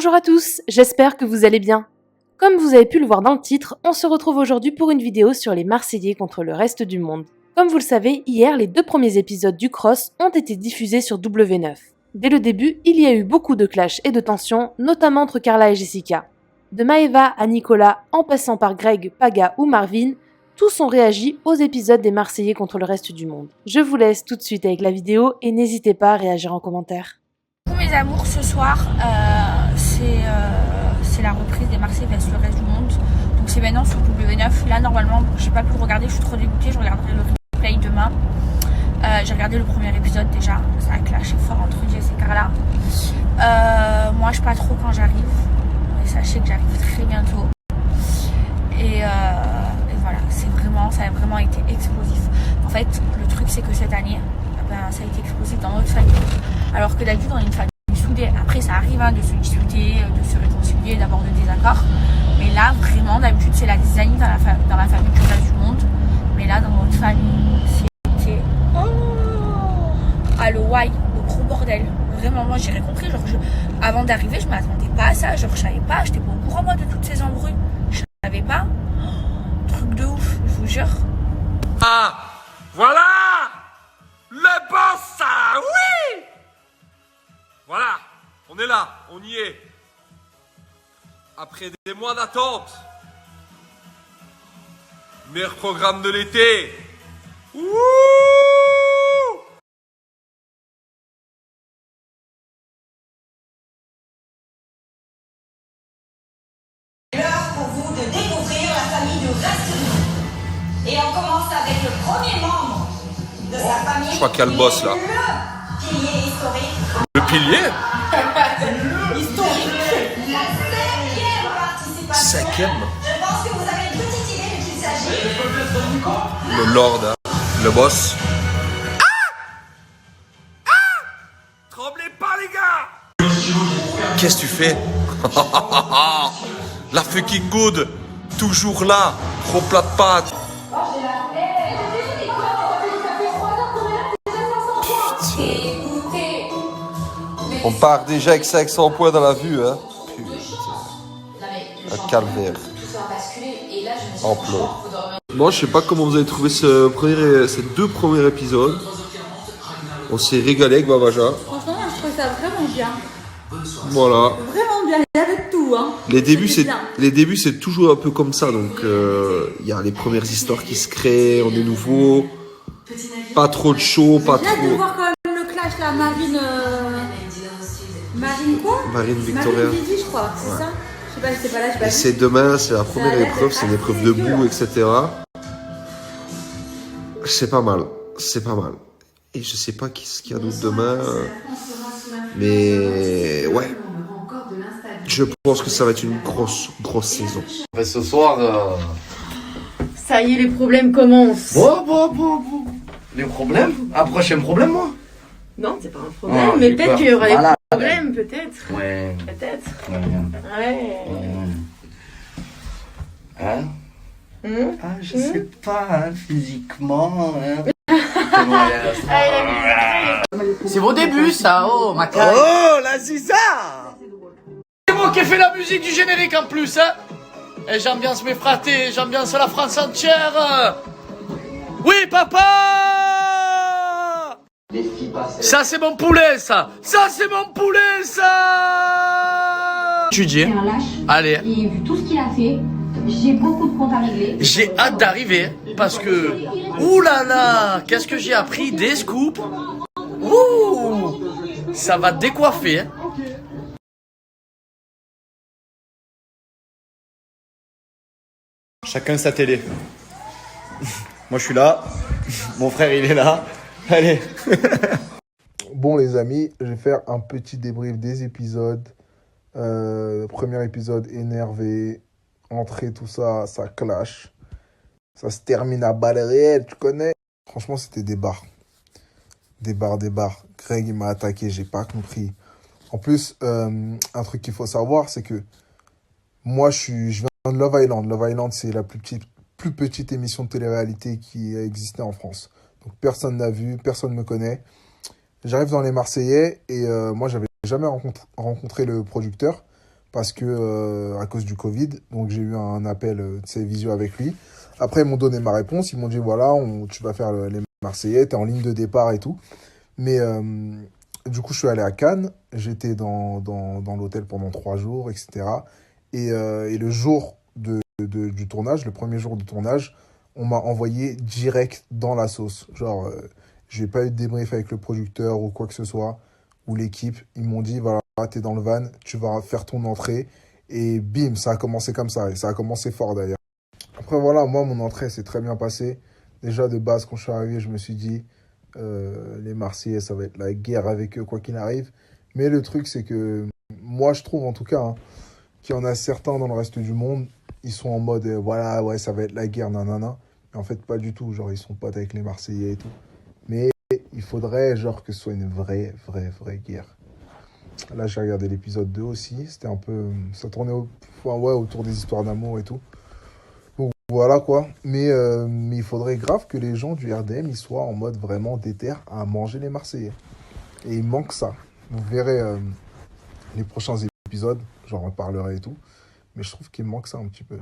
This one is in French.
Bonjour à tous, j'espère que vous allez bien. Comme vous avez pu le voir dans le titre, on se retrouve aujourd'hui pour une vidéo sur les Marseillais contre le reste du monde. Comme vous le savez, hier, les 2 premiers épisodes du Cross ont été diffusés sur W9. Dès le début, il y a eu beaucoup de clashs et de tensions, notamment entre Carla et Jessica. De Maeva à Nicolas, en passant par Greg, Paga ou Marvin, tous ont réagi aux épisodes des Marseillais contre le reste du monde. Je vous laisse tout de suite avec la vidéo et n'hésitez pas à réagir en commentaire. Pour mes amours, ce soir, c'est la reprise des Marseillais vs le reste du monde. Donc c'est maintenant sur W9. Là, normalement, j'ai pas pu le regarder, je suis trop dégoûtée. Je regarderai le replay demain. J'ai regardé le premier épisode déjà. Ça a clashé fort entre Jess et Carla. Moi, je sais pas trop quand j'arrive. Mais sachez que j'arrive très bientôt. Et voilà, ça a vraiment été explosif. En fait, le truc, c'est que cette année, ça a été explosif dans notre famille. Alors que d'habitude, on est une famille soudée. Après, ça arrive de se discuter, de se réconcilier, d'avoir des désaccords. Mais là, vraiment, d'habitude, c'est la zizanie dans la famille du reste du monde. Mais là, dans notre famille, c'était le why, le gros bordel. Vraiment, moi, j'ai rien compris. Genre, avant d'arriver, je m'attendais pas à ça. Genre, je savais pas, j'étais pas au courant, moi, de toutes ces embrouilles. Je savais pas. Truc de ouf, je vous jure. Ah, voilà le boss, ça, oui. Voilà, on est là, on y est. Après des mois d'attente, meilleur programme de l'été. Wouh! L'heure pour vous de découvrir la famille du reste du monde. Et on commence avec le premier membre de sa famille. Je crois qu'il y a le boss là. Le pilier historique. Le pilier? Historique. La 5e participation. 5e? Je pense que vous avez une petite idée de qui il s'agit. Le lord, hein. Le boss. Tremblez pas les gars. Qu'est-ce que tu fais? La fucking good. Toujours là. Trop plat de pâtes. On part déjà avec 500 points dans la vue, hein. Putain. Un calvaire. En pleurs. Moi, je sais pas comment vous avez trouvé ces 2 premiers épisodes. On s'est régalé avec Babaja. Franchement, moi, je trouve ça vraiment bien. Voilà. Vraiment bien, il y avait tout, hein. Les débuts, c'est toujours un peu comme ça. Donc, il y a les premières histoires qui se créent, on est nouveau. Pas trop de show, pas J'ai hâte de trop. voir quand même le clash, là, Marine quoi? Marine Victoria. Marine Vivi, je crois, c'est ça? Je sais pas, j'étais pas là, j'ai pas Et vu. c'est demain, c'est la première Ça a l'air épreuve, d'être c'est une épreuve assez debout, dur. etc. C'est pas mal, c'est pas mal. Et je sais pas ce qu'il y a d'autre demain. Mais ouais. Je pense que ça va être une grosse saison. Ce soir, Ça y est, les problèmes commencent. bon. Les problèmes? Un prochain problème, moi? Non, c'est pas un problème, Ah, mais j'ai peut-être peur. qu'il y aura des Voilà. problèmes, peut-être. Ouais. Peut-être. Ouais. Ouais. Hein? Ah, je Hein? sais pas, hein, physiquement, hein. C'est vos débuts, ça, oh, ma caille. Oh, la ziza! C'est moi qui ai fait la musique du générique en plus, hein. Et j'ambiance mes fratés, j'ambiance la France entière. Oui, papa! Ça, c'est mon poulet, ça. Ça, c'est mon poulet, ça. Étudier. C'est un lâche. Allez. Et vu tout ce qu'il a fait, j'ai beaucoup de comptes à régler. J'ai hâte d'arriver parce que, ouh là là, qu'est-ce que j'ai appris, des scoops. Ouh, ça va décoiffer. Hein. Chacun sa télé. Moi je suis là, mon frère il est là. Allez. Bon les amis, je vais faire un petit débrief des épisodes. Premier épisode énervé, entrée, tout ça, ça clash. Ça se termine à balles réelles, tu connais. Franchement c'était des barres. Des barres. Greg il m'a attaqué, j'ai pas compris. En plus, un truc qu'il faut savoir, c'est que moi je viens de Love Island. Love Island c'est la plus petite émission de télé-réalité qui a existé en France. Donc personne n'a vu, personne ne me connaît. J'arrive dans les Marseillais et moi j'avais jamais rencontré le producteur. parce que à cause du Covid, donc j'ai eu un appel, visio avec lui. Après, ils m'ont donné ma réponse, ils m'ont dit, voilà, tu vas faire les Marseillais, t'es en ligne de départ et tout. Mais du coup, je suis allé à Cannes, j'étais dans l'hôtel pendant 3 jours, etc. Et le jour du tournage, le premier jour du tournage, on m'a envoyé direct dans la sauce. Genre, j'ai pas eu de débrief avec le producteur ou quoi que ce soit, ou l'équipe. Ils m'ont dit, voilà, t'es dans le van, tu vas faire ton entrée. Et bim, ça a commencé comme ça. Et ça a commencé fort d'ailleurs. Après, voilà, moi, mon entrée s'est très bien passée. Déjà, de base, quand je suis arrivé, je me suis dit, les Marseillais, ça va être la guerre avec eux, quoi qu'il arrive. Mais le truc, c'est que moi, je trouve en tout cas qu'il y en a certains dans le reste du monde, ils sont en mode, voilà, ouais, ça va être la guerre, nanana. Mais en fait, pas du tout. Genre, ils sont potes avec les Marseillais et tout. Mais il faudrait, genre, que ce soit une vraie guerre. Là, j'ai regardé l'épisode 2 aussi. C'était un peu... Ça tournait autour des histoires d'amour et tout. Donc, voilà, quoi. Mais il faudrait grave que les gens du RDM, ils soient en mode vraiment déter à manger les Marseillais. Et il manque ça. Vous verrez les prochains épisodes. J'en reparlerai et tout. Mais je trouve qu'il manque ça un petit peu.